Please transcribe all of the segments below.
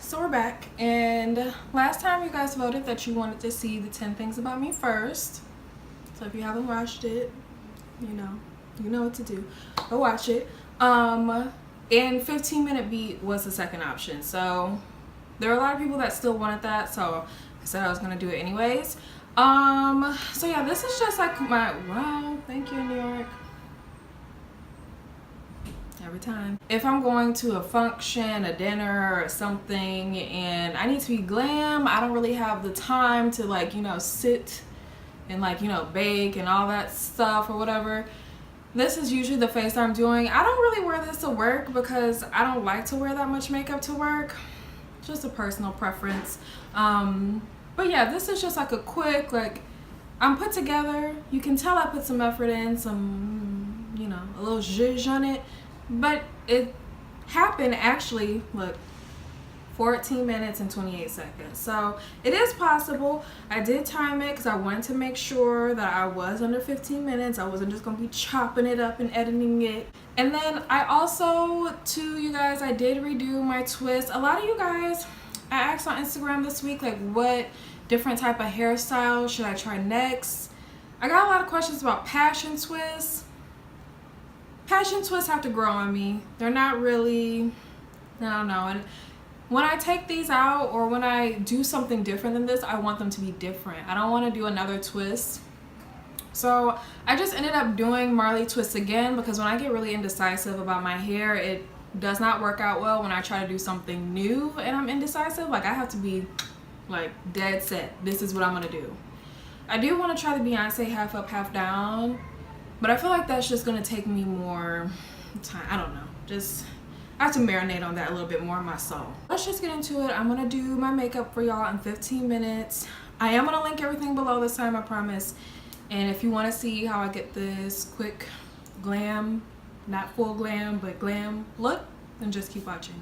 So we're back, and last time you guys voted that you wanted to see the 10 things about me first. So if you haven't watched it, you know what to do. Go watch it. And 15-minute beat was the second option. So there are a lot of people that still wanted that, so I said I was gonna do it anyways. So yeah, this is just like wow, thank you, New York. Every time. If I'm going to a function, a dinner or something, and I need to be glam, I don't really have the time to sit and bake and all that stuff or whatever. This is usually the face I'm doing. I don't really wear this to work because I don't like to wear that much makeup to work. Just a personal preference. But yeah, this is just like a quick, I'm put together. You can tell I put some effort in, some, a little zhuzh on it. But it happened actually, 14 minutes and 28 seconds. So it is possible. I did time it because I wanted to make sure that I was under 15 minutes. I wasn't just going to be chopping it up and editing it. And then I also, you guys, I did redo my twist. A lot of you guys, I asked on Instagram this week, what different type of hairstyle should I try next? I got a lot of questions about passion twists. Passion twists have to grow on me. They're not really, I don't know. And when I take these out or when I do something different than this, I want them to be different. I don't want to do another twist. So I just ended up doing Marley twists again because when I get really indecisive about my hair, it does not work out well when I try to do something new and I'm indecisive. I have to be dead set. This is what I'm gonna do. I do want to try the Beyonce half up, half down. But I feel like that's just going to take me more time. I don't know. I have to marinate on that a little bit more in my soul. Let's just get into it. I'm going to do my makeup for y'all in 15 minutes. I am going to link everything below this time, I promise. And if you want to see how I get this quick glam, not full glam, but glam look, then just keep watching.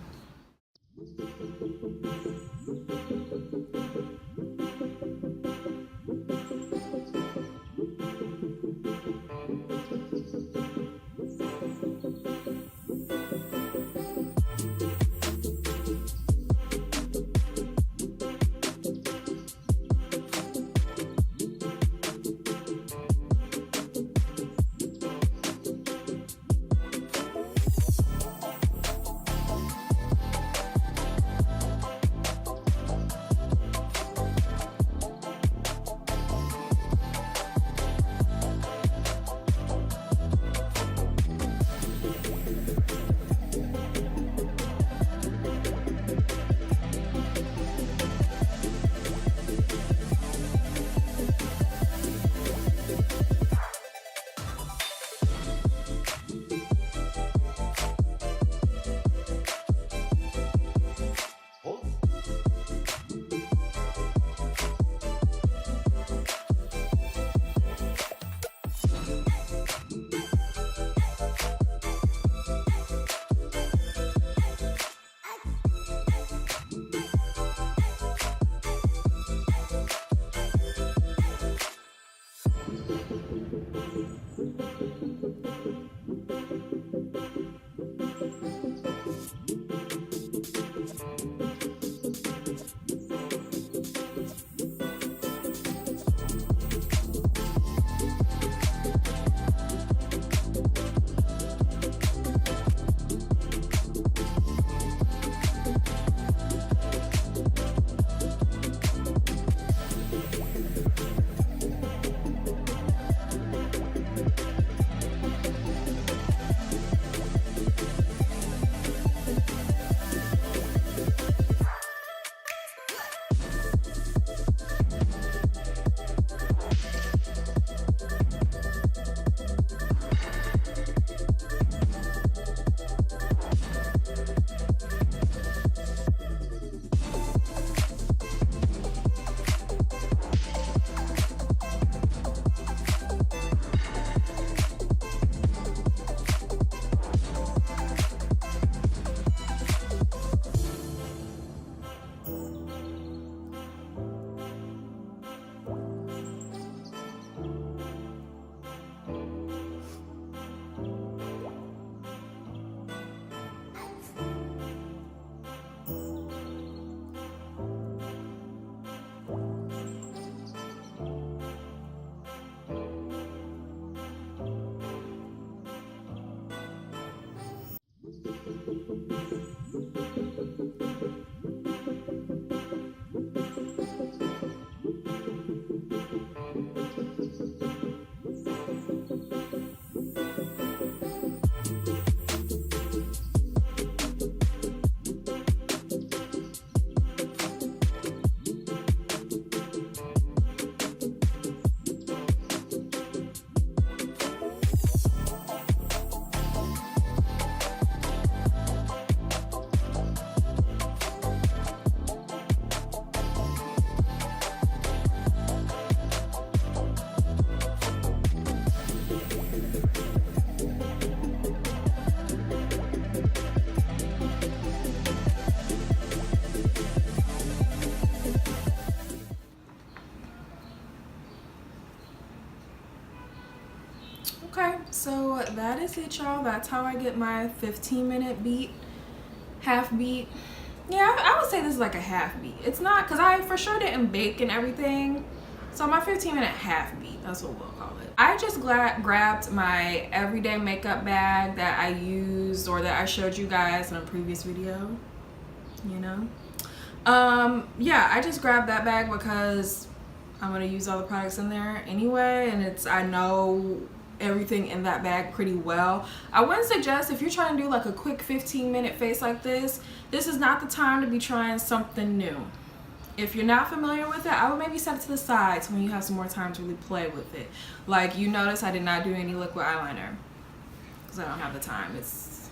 that's it, y'all. That's how I get my 15-minute beat, half beat. Yeah, I would say this is like a half beat. It's not, because I for sure didn't bake and everything. So my 15-minute half beat, that's what we'll call it. I just grabbed my everyday makeup bag that I used, or that I showed you guys in a previous video, you know. Yeah, I just grabbed that bag because I'm gonna use all the products in there anyway, and I know everything in that bag pretty well. I wouldn't suggest, if you're trying to do like a quick 15-minute face like this is not the time to be trying something new. If you're not familiar with it, I would maybe set it to the side so when you have some more time to really play with it. Like, you notice I did not do any liquid eyeliner because I don't have the time. It's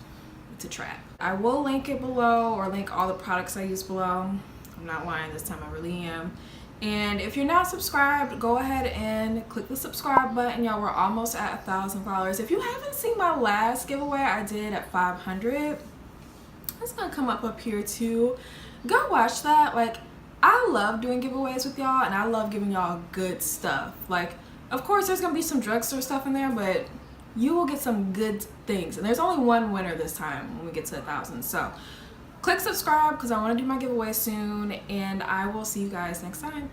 a trap. I will link it below, or link all the products I use below. I'm not lying this time, I really am. And if you're not subscribed, go ahead and click the subscribe button. Y'all, we're almost at 1,000 followers. If you haven't seen my last giveaway I did at 500, it's gonna come up here too. Go watch that. Like, I love doing giveaways with y'all, and I love giving y'all good stuff. Like, of course there's gonna be some drugstore stuff in there, but you will get some good things. And there's only one winner this time when we get to 1,000. So click subscribe because I want to do my giveaway soon, and I will see you guys next time.